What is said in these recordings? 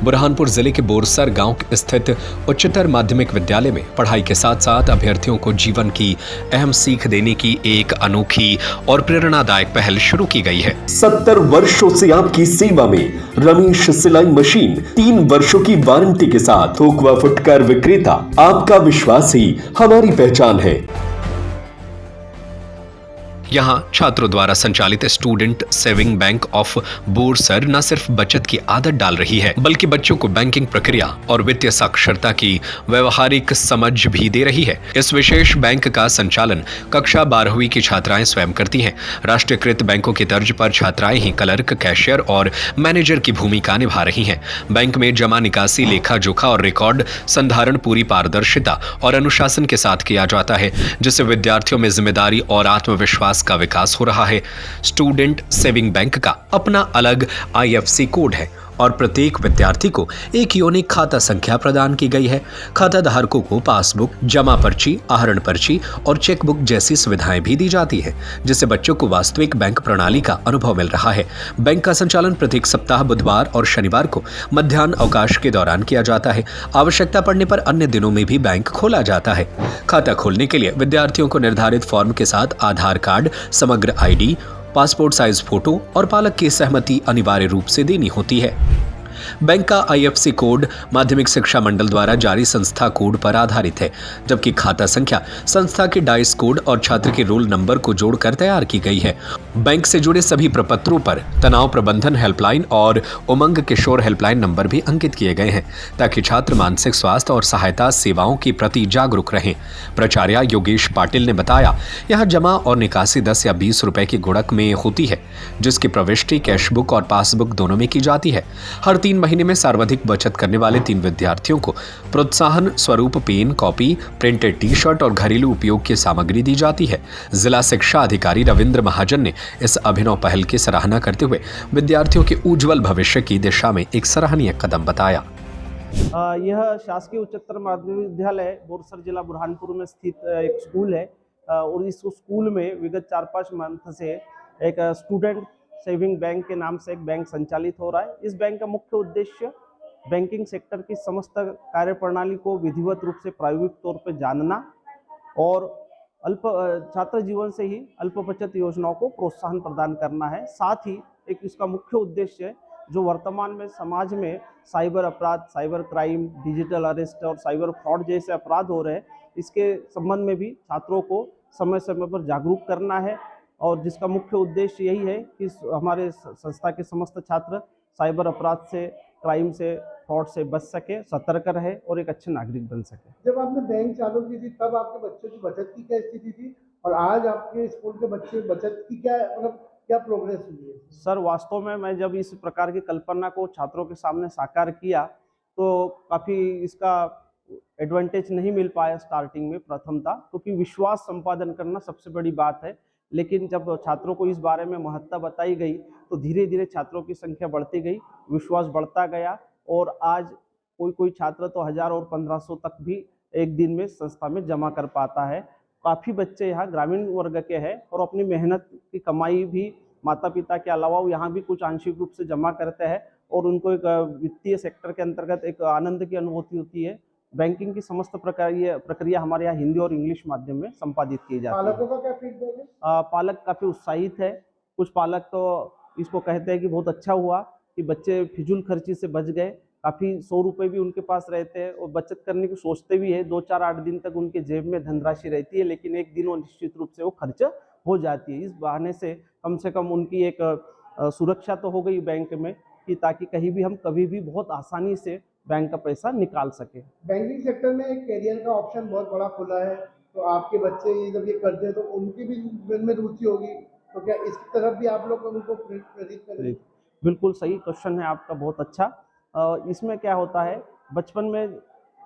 बुरहानपुर जिले के बोरसर गांव स्थित उच्चतर माध्यमिक विद्यालय में पढ़ाई के साथ साथ अभ्यर्थियों को जीवन की अहम सीख देने की एक अनोखी और प्रेरणादायक पहल शुरू की गई है। 70 वर्षों से आपकी सेवा में रमेश सिलाई मशीन 3 वर्षों की वारंटी के साथ थोक व फुटकर विक्रेता। आपका विश्वास ही हमारी पहचान है। यहाँ छात्रों द्वारा संचालित student saving bank of Borsar न सिर्फ बचत की आदत डाल रही है, बल्कि बच्चों को बैंकिंग प्रक्रिया और वित्तीय साक्षरता की व्यवहारिक समझ भी दे रही है। इस विशेष बैंक का संचालन कक्षा 12वीं की छात्राएं स्वयं करती हैं। राष्ट्रीयकृत बैंकों की तर्ज पर छात्राएं ही क्लर्क, कैशियर और मैनेजर की भूमिका निभा रही हैं। बैंक में जमा निकासी, लेखा जोखा और रिकॉर्ड संधारण पूरी पारदर्शिता और अनुशासन के साथ किया जाता है, जिससे विद्यार्थियों में जिम्मेदारी और आत्मविश्वास का विकास हो रहा है। स्टूडेंट सेविंग बैंक का अपना अलग IFSC कोड है और प्रत्येक विद्यार्थी को एक यूनिक खाता संख्या प्रदान की गई है। खाता धारकों को पासबुक, जमा पर्ची, आहरण पर्ची और चेकबुक जैसी सुविधाएं भी दी जाती है, जिससे बच्चों को वास्तविक बैंक प्रणाली का अनुभव मिल रहा है। बैंक का संचालन प्रत्येक सप्ताह बुधवार और शनिवार को मध्याह्न अवकाश के दौरान किया जाता है। आवश्यकता पड़ने पर अन्य दिनों में भी बैंक खोला जाता है। खाता खोलने के लिए विद्यार्थियों को निर्धारित फॉर्म के साथ आधार कार्ड, समग्र ID, पासपोर्ट साइज फोटो और पालक की सहमति अनिवार्य रूप से देनी होती है। बैंक का IFSC कोड माध्यमिक शिक्षा मंडल द्वारा जारी संस्था कोड पर आधारित है, जबकि खाता संख्या संस्था के डाइस कोड और छात्र के रोल नंबर को जोड़कर तैयार की गई है। बैंक से जुड़े सभी प्रपत्रों पर तनाव प्रबंधन हेल्पलाइन और उमंग किशोर हेल्पलाइन नंबर भी अंकित किए गए हैं, ताकि छात्र मानसिक स्वास्थ्य और सहायता सेवाओं के प्रति जागरूक रहें। प्राचार्य योगेश पाटिल ने बताया, यहाँ जमा और निकासी 10 या 20 रुपए की गुणक में होती है, जिसकी प्रविष्टि कैशबुक और पासबुक दोनों में की जाती है। हर 3 महीने में सर्वाधिक बचत करने वाले 3 विद्यार्थियों को प्रोत्साहन स्वरूप पेन, कॉपी, प्रिंटेड टी-शर्ट और घरेलू उपयोग की सामग्री दी जाती है। जिला शिक्षा अधिकारी रविंद्र महाजन ने इस अभिनव पहल की सराहना करते हुए विद्यार्थियों के उज्जवल भविष्य की दिशा में एक सराहनीय कदम बताया। यह शासकीय उच्चतर माध्यमिक विद्यालय बोरसर जिला बुरहानपुर में स्थित एक स्कूल है और इस स्कूल में विगत 4-5 मंथ से एक स्टूडेंट सेविंग बैंक के नाम से एक बैंक संचालित हो रहा है। इस बैंक का मुख्य उद्देश्य बैंकिंग सेक्टर की समस्त कार्यप्रणाली को विधिवत रूप से प्रायोगिक तौर पर जानना और छात्र जीवन से ही अल्प बचत योजनाओं को प्रोत्साहन प्रदान करना है। साथ ही एक इसका मुख्य उद्देश्य जो वर्तमान में समाज में साइबर अपराध, साइबर क्राइम, डिजिटल अरेस्ट और साइबर फ्रॉड जैसे अपराध हो रहे हैं, इसके संबंध में भी छात्रों को समय समय पर जागरूक करना है और जिसका मुख्य उद्देश्य यही है कि हमारे संस्था के समस्त छात्र साइबर अपराध से, क्राइम से, फ्रॉड से बच सके, सतर्क रहे और एक अच्छे नागरिक बन सके। जब आपने बैंक चालू की थी तब आपके बच्चों की बचत की क्या स्थिति थी और आज आपके स्कूल के बच्चे बचत की क्या प्रोग्रेस हुई है? सर, वास्तव में मैं जब इस प्रकार की कल्पना को छात्रों के सामने साकार किया तो काफ़ी इसका एडवांटेज नहीं मिल पाया स्टार्टिंग में, प्रथमतः क्योंकि विश्वास संपादन करना सबसे बड़ी बात है। लेकिन जब छात्रों को इस बारे में महत्ता बताई गई तो धीरे धीरे छात्रों की संख्या बढ़ती गई, विश्वास बढ़ता गया और आज कोई छात्र तो 1000 और 1500 तक भी एक दिन में संस्था में जमा कर पाता है। काफ़ी बच्चे यहाँ ग्रामीण वर्ग के हैं और अपनी मेहनत की कमाई भी माता पिता के अलावा वो यहाँ भी कुछ आंशिक रूप से जमा करते हैं और उनको एक वित्तीय सेक्टर के अंतर्गत एक आनंद की अनुभूति होती है। बैंकिंग की समस्त प्रक्रिया हमारे यहाँ हिंदी और इंग्लिश माध्यम में संपादित की जाती है। पालकों का क्या फीडबैक है? पालक काफ़ी उत्साहित है। कुछ पालक तो इसको कहते हैं कि बहुत अच्छा हुआ कि बच्चे फिजूल खर्ची से बच गए। काफ़ी 100 रुपये भी उनके पास रहते हैं और बचत करने की सोचते भी है। 2-4-8 दिन तक उनके जेब में धनराशि रहती है, लेकिन एक दिन वो निश्चित रूप से वो खर्च हो जाती है। इस बहाने से कम उनकी एक सुरक्षा तो हो गई बैंक में कि ताकि कहीं भी हम कभी भी बहुत आसानी से बैंक का पैसा निकाल सके। बैंकिंग सेक्टर में एक कैरियर का ऑप्शन बहुत बड़ा खुला है, तो आपके बच्चे जब ये करते हैं तो उनकी भी में रुचि होगी, तो क्या इसकी तरफ भी आप लोग उनको प्रेरित करें? बिल्कुल सही क्वेश्चन है आपका, बहुत अच्छा। इसमें क्या होता है, बचपन में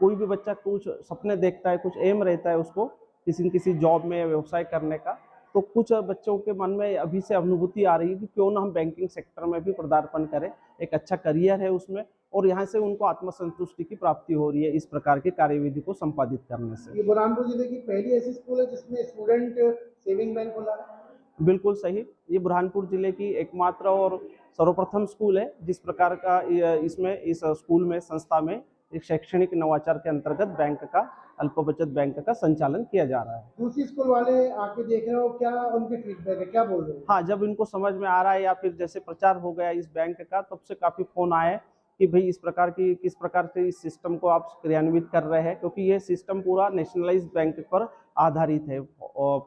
कोई भी बच्चा कुछ सपने देखता है, कुछ एम रहता है उसको किसी न किसी जॉब में व्यवसाय करने का, तो कुछ बच्चों के मन में अभी से अनुभूति आ रही है कि क्यों ना हम बैंकिंग सेक्टर में भी पदार्पण करें। एक अच्छा करियर है उसमें और यहाँ से उनको आत्मसंतुष्टि की प्राप्ति हो रही है इस प्रकार की कार्यविधि को संपादित करने से। ये बुरहानपुर जिले की पहली ऐसी स्कूल है जिसमें स्टूडेंट सेविंग बैंक खुला है? बिल्कुल सही, ये बुरहानपुर जिले की एकमात्र और सर्वप्रथम स्कूल है जिस प्रकार का इसमें इस स्कूल में संस्था में एक शैक्षणिक नवाचार के अंतर्गत बैंक का अल्प बचत बैंक का संचालन किया जा रहा है। दूसरी स्कूल वाले आके देख रहे हो, क्या उनके फीडबैक है, क्या बोल रहे हो? हाँ, जब इनको समझ में आ रहा है या फिर जैसे प्रचार हो गया इस बैंक का, तब से काफ़ी फ़ोन आए कि भाई किस प्रकार से इस सिस्टम को आप क्रियान्वित कर रहे हैं, क्योंकि ये सिस्टम पूरा नेशनलाइज्ड बैंक पर आधारित है और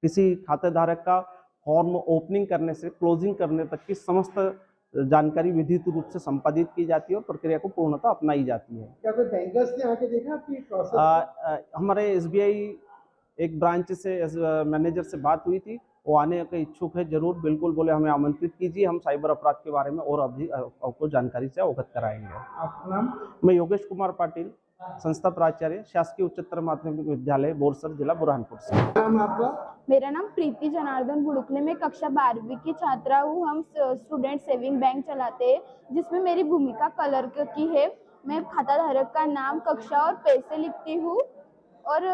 किसी खातेधारक का फॉर्म ओपनिंग करने से क्लोजिंग करने तक की समस्त जानकारी विधित रूप से संपादित की जाती है और प्रक्रिया को पूर्णतः अपनाई जाती है। क्या कोई बैंकर्स ने आके देखा आपकी प्रोसेस? हमारे SBI एक ब्रांच से मैनेजर से बात हुई थी, वो आने के इच्छुक है, जरूर बिल्कुल बोले हमें आमंत्रित कीजिए, हम साइबर अपराध के बारे में और अभी आपको जानकारी से अवगत कराएंगे। आपका नाम? मैं योगेश कुमार पाटिल, संस्था प्राचार्य, शासकीय उच्चतर माध्यमिक विद्यालय बोरसर, जिला बुरहानपुर से। नाम आपका? मेरा नाम प्रीति जनार्दन बुड़ुकले में कक्षा 12वीं की छात्रा हूँ। हम स्टूडेंट सेविंग बैंक चलाते हैं जिसमें मेरी भूमिका क्लर्क की है। मैं खाता धारक का नाम, कक्षा और पैसे लिखती हूँ और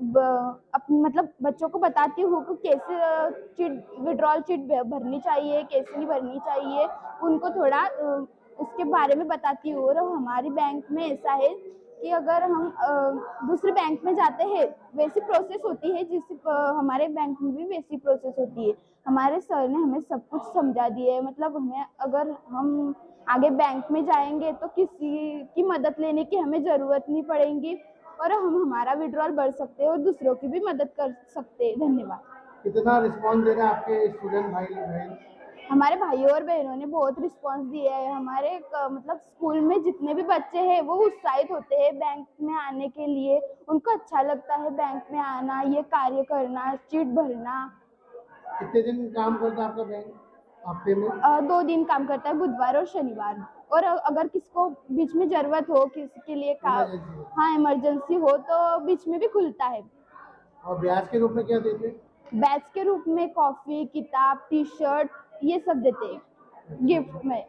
मतलब बच्चों को बताती हूँ कि कैसे विड्रॉल चिट भरनी चाहिए, कैसे नहीं भरनी चाहिए, उनको थोड़ा उसके बारे में बताती हूँ। और हमारी बैंक में ऐसा है कि अगर हम दूसरे बैंक में जाते हैं वैसी प्रोसेस होती है, हमारे बैंक में भी वैसी प्रोसेस होती है। हमारे सर ने हमें सब कुछ समझा दिया है, मतलब हमें अगर हम आगे बैंक में जाएंगे तो किसी की मदद लेने की हमें ज़रूरत नहीं पड़ेगी और हम हमारा विड्रॉल भर सकते हैं और दूसरों की भी मदद कर सकते हैं। धन्यवाद। कितना रिस्पॉन्स दे रहे हैं आपके स्टूडेंट भाई बहन? हमारे भाइयों और बहनों ने बहुत रिस्पांस दिया है। हमारे मतलब स्कूल में जितने भी बच्चे हैं वो उत्साहित होते हैं बैंक में आने के लिए, उनको अच्छा लगता है बैंक में आना, ये कार्य करना, चिट भरना। कितने दिन काम करता है आपका बैंक हफ्ते में? 2 दिन काम करता है, बुधवार और शनिवार। और अगर किसको बीच में जरूरत हो, किसी के लिए हाँ इमरजेंसी हो तो बीच में भी खुलता है। और ब्याज के रूप में क्या देते हैं? बैच के रूप में कॉफी, किताब, टी-शर्ट ये सब देते हैं गिफ्ट में।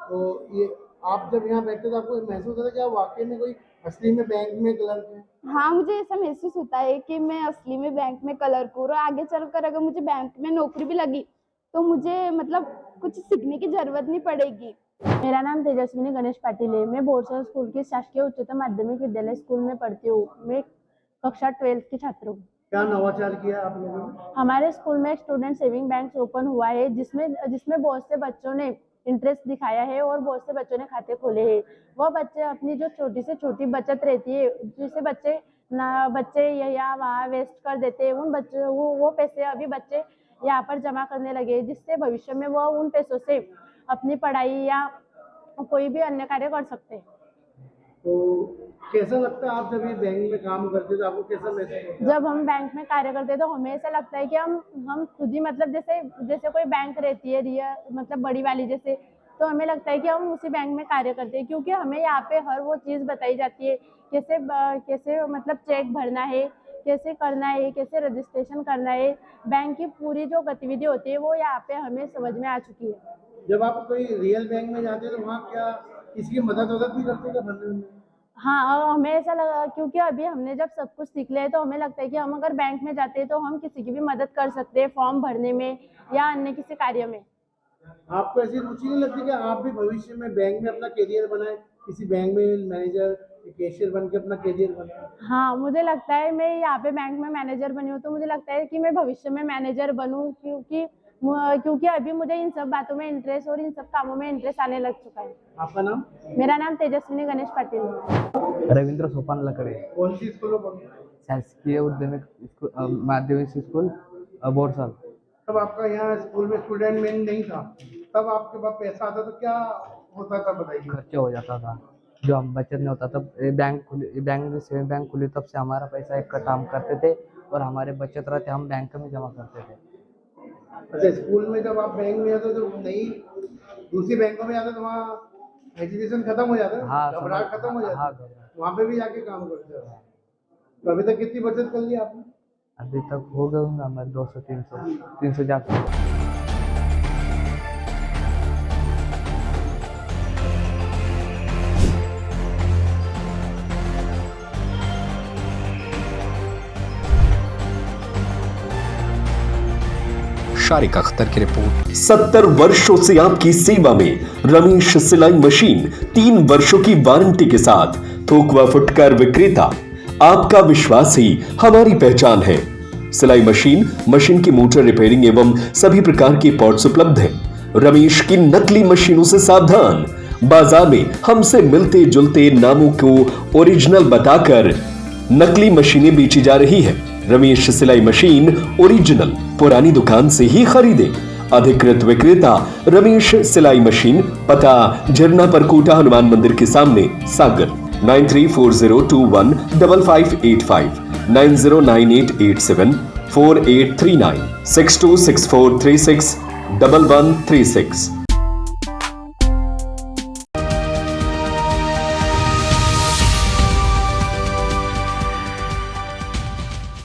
तो ये आप जब यहाँ बैठते तो आपको महसूस होता है कि आप वाकई में कोई असली में बैंक में क्लर्क है? हाँ, मुझे ऐसा महसूस होता है कि मैं असली में बैंक में क्लर्क हूँ और आगे चलकर अगर मुझे बैंक में नौकरी भी लगी तो मुझे मतलब कुछ सीखने की जरूरत नहीं पड़ेगी। मेरा नाम तेजस्विनी गणेश पाटिल है। मैं बोरसर स्कूल की शासकीय उच्चतर माध्यमिक विद्यालय स्कूल में पढ़ती हूँ। मैं कक्षा 12 की छात्र हूँ। क्या नवाचार किया आप लोगों ने? हमारे स्कूल में स्टूडेंट सेविंग बैंक ओपन हुआ है जिसमें बहुत से बच्चों ने इंटरेस्ट दिखाया है और बहुत से बच्चों ने खाते खोले हैं। वह बच्चे अपनी जो छोटी से छोटी बचत रहती है जिसे बच्चे या वहाँ वेस्ट कर देते हैं, उन बच्चों वो पैसे अभी बच्चे यहाँ पर जमा करने लगे, जिससे भविष्य में वो उन पैसों से अपनी पढ़ाई या कोई भी अन्य कार्य कर सकते हैं। तो कैसा लगता है आप जब ये बैंक में काम करते हो तो आपको कैसा महसूस होता है? जब हम बैंक में कार्य करते हैं तो हमें ऐसा लगता है कि हम खुद ही मतलब जैसे कोई बैंक रहती है मतलब बड़ी वाली जैसे, तो हमें लगता है कि हम उसी बैंक में कार्य करते हैं, क्योंकि हमें यहाँ पे हर वो चीज़ बताई जाती है, कैसे मतलब चेक भरना है, कैसे करना है, कैसे रजिस्ट्रेशन करना है। बैंक की पूरी जो गतिविधि होती है वो यहाँ पे हमें समझ में आ चुकी है। जब आप कोई रियल बैंक में जाते हैं तो वहाँ क्या किसी की मदद भी करते हैं भरने में? हाँ, और हमें ऐसा लगा क्योंकि अभी हमने जब सब कुछ सीख लिया है तो हमें लगता है कि हम अगर बैंक में जाते हैं तो हम किसी की भी मदद कर सकते हैं फॉर्म भरने में या अन्य किसी कार्य में। आपको ऐसी रुचि नहीं लगती कि आप भी भविष्य में बैंक में अपना करियर बनाए, किसी बैंक में मैनेजर, कैशियर बन के अपना करियर बनाए? हाँ, मुझे लगता है मैं यहाँ पे बैंक में मैनेजर बनी हूँ तो मुझे लगता है कि मैं भविष्य में मैनेजर बनूँ, क्योंकि अभी मुझे इन सब बातों में इंटरेस्ट और इन सब कामों में इंटरेस्ट आने लग चुका है। आपका नाम? मेरा नाम तेजस्विनी गणेश पाटिल है। रविंद्र सोपान लकड़े, कौन सी स्कूल में पढ़ते हैं? शासकीय माध्यमिक स्कूल बोरसर। तब आपका यहाँ स्कूल में स्टूडेंट में नहीं था, तब आपके पास पैसा आता तो क्या होता था बताइए? खर्चा हो जाता था, जो हम बचत नहीं होता तब सेविंग बैंक खुली तब से हमारा पैसा एक काम करते थे और हमारे बचत रहते हम बैंक में जमा करते थे। अच्छा, स्कूल में जब आप बैंक में जाते तो नहीं दूसरी बैंकों में जाते तो वहाँ एजुकेशन खत्म हो जाता है? हाँ, घबराहट खत्म हो जाती है? हाँ, वहाँ पे भी जाके काम करते हो? तो अभी तक कितनी बचत कर ली आपने? अभी तक हो गए होंगे हमारे 200-300 जाते। शारिक अख्तर की रिपोर्ट। 70 वर्षों से आपकी सेवा में रमेश सिलाई मशीन, 3 वर्षों की वारंटी के साथ थोक व फुटकर विक्रेता। आपका विश्वास ही हमारी पहचान है। सिलाई मशीन, मशीन की मोटर रिपेयरिंग एवं सभी प्रकार के पार्ट्स उपलब्ध हैं। रमेश की नकली मशीनों से सावधान। बाजार में हमसे मिलते जुलते नामों को ओरिजिनल बताकर नकली मशीनें बेची जा रही है। रमेश सिलाई मशीन ओरिजिनल पुरानी दुकान से ही खरीदे। अधिकृत विक्रेता रमेश सिलाई मशीन, पता झरना परकोटा हनुमान मंदिर के सामने, सागर। 9340215585 9098874839 6264361136।